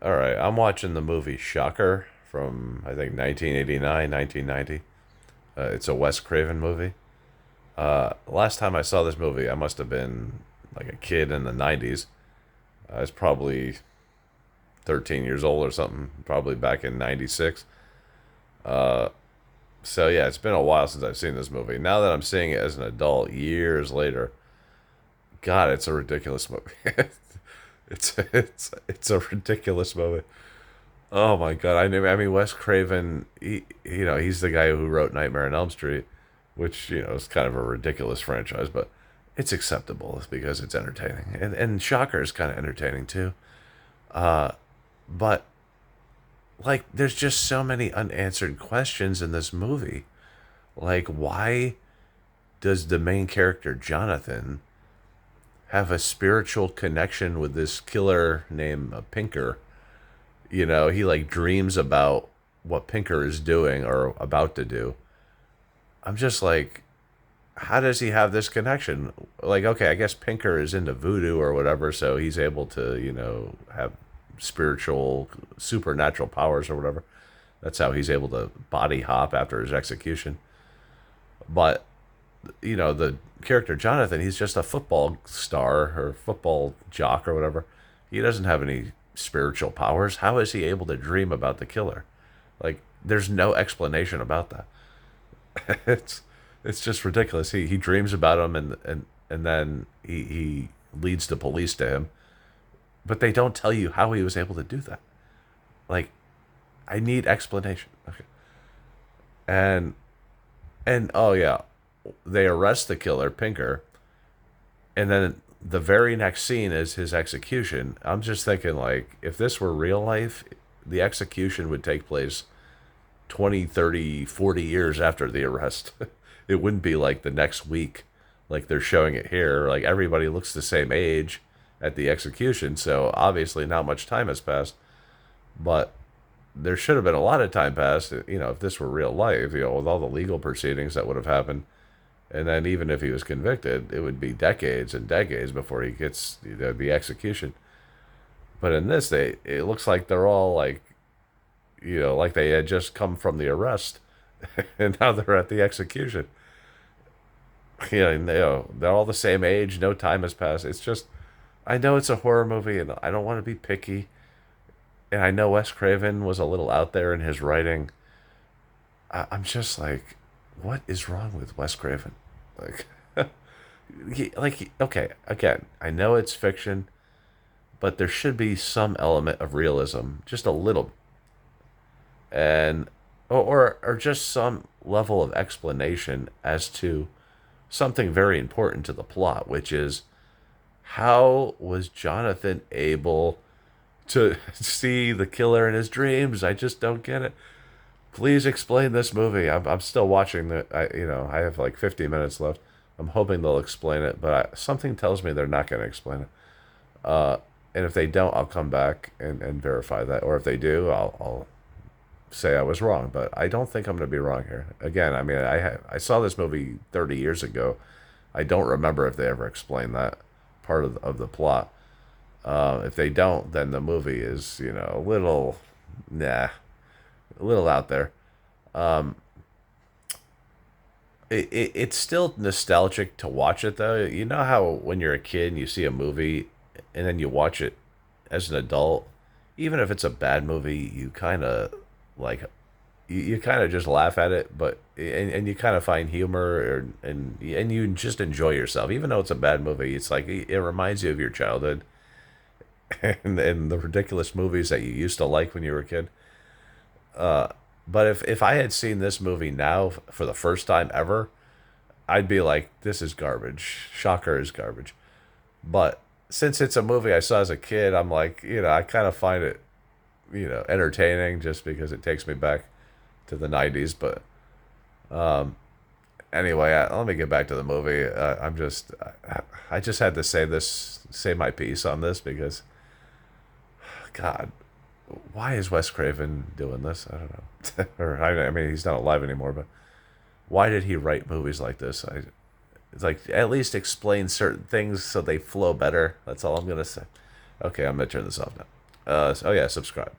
All right, I'm watching the movie Shocker from I think 1989, 1990. It's a Wes Craven movie. Last time I saw this movie, I must have been like a kid in the 90s. I was probably 13 years old or something, probably back in 96. So yeah, it's been a while since I've seen this movie. Now that I'm seeing it as an adult, years later, God, it's a ridiculous movie. It's a ridiculous movie. Oh my god! I mean Wes Craven. He's the guy who wrote Nightmare on Elm Street, which is kind of a ridiculous franchise, but it's acceptable because it's entertaining, and Shocker is kind of entertaining too. But like, there's just so many unanswered questions in this movie. Like, why does the main character Jonathan have a spiritual connection with this killer named Pinker? He like dreams about what Pinker is doing or about to do. I'm just like, how does he have this connection? Like, okay, I guess Pinker is into voodoo or whatever, so he's able to, have spiritual, supernatural powers or whatever. That's how he's able to body hop after his execution. But, the character Jonathan, he's just a football star or football jock or whatever. He doesn't have any spiritual powers. How is he able to dream about the killer? Like, there's no explanation about that. it's it's just ridiculous. He dreams about him, and then he leads the police to him, but they don't tell you how he was able to do that. Like, I need explanation. Okay. And oh yeah, they arrest the killer, Pinker, and then the very next scene is his execution. I'm just thinking, like, if this were real life, the execution would take place 20, 30, 40 years after the arrest. It wouldn't be like the next week, like they're showing it here. Like, everybody looks the same age at the execution, so obviously not much time has passed. But there should have been a lot of time passed, if this were real life, with all the legal proceedings that would have happened. And then even if he was convicted, it would be decades and decades before he gets the execution. But in this, it looks like they're all like, like they had just come from the arrest, and now they're at the execution. They're all the same age. No time has passed. It's just, I know it's a horror movie, and I don't want to be picky. And I know Wes Craven was a little out there in his writing. I'm just like, what is wrong with Wes Craven? Like, okay, again, I know it's fiction, but there should be some element of realism, just a little, and or just some level of explanation as to something very important to the plot, which is, how was Jonathan able to see the killer in his dreams? I just don't get it. Please explain this movie. I'm still watching the. I have like 50 minutes left. I'm hoping they'll explain it, but something tells me they're not going to explain it. And if they don't, I'll come back and verify that. Or if they do, I'll say I was wrong. But I don't think I'm going to be wrong here. Again, I mean, I saw this movie 30 years ago. I don't remember if they ever explained that part of the plot. If they don't, then the movie is, a little, nah, a little out there. Um, it's still nostalgic to watch it, though. You know how when you're a kid and you see a movie and then you watch it as an adult, even if it's a bad movie, you kind of like, you kind of just laugh at it, but and you kind of find humor, and you just enjoy yourself, even though it's a bad movie. It's like it reminds you of your childhood and the ridiculous movies that you used to like when you were a kid. But if I had seen this movie now for the first time ever, I'd be like, this is garbage. Shocker is garbage. But since it's a movie I saw as a kid, I'm like, I kind of find it, entertaining just because it takes me back to the 90s. But anyway, let me get back to the movie. I just had to say my piece on this because, God, why is Wes Craven doing this? I don't know. I mean, he's not alive anymore, but why did he write movies like this? It's like, at least explain certain things so they flow better. That's all I'm gonna say. Okay, I'm gonna turn this off now. Oh yeah, subscribe.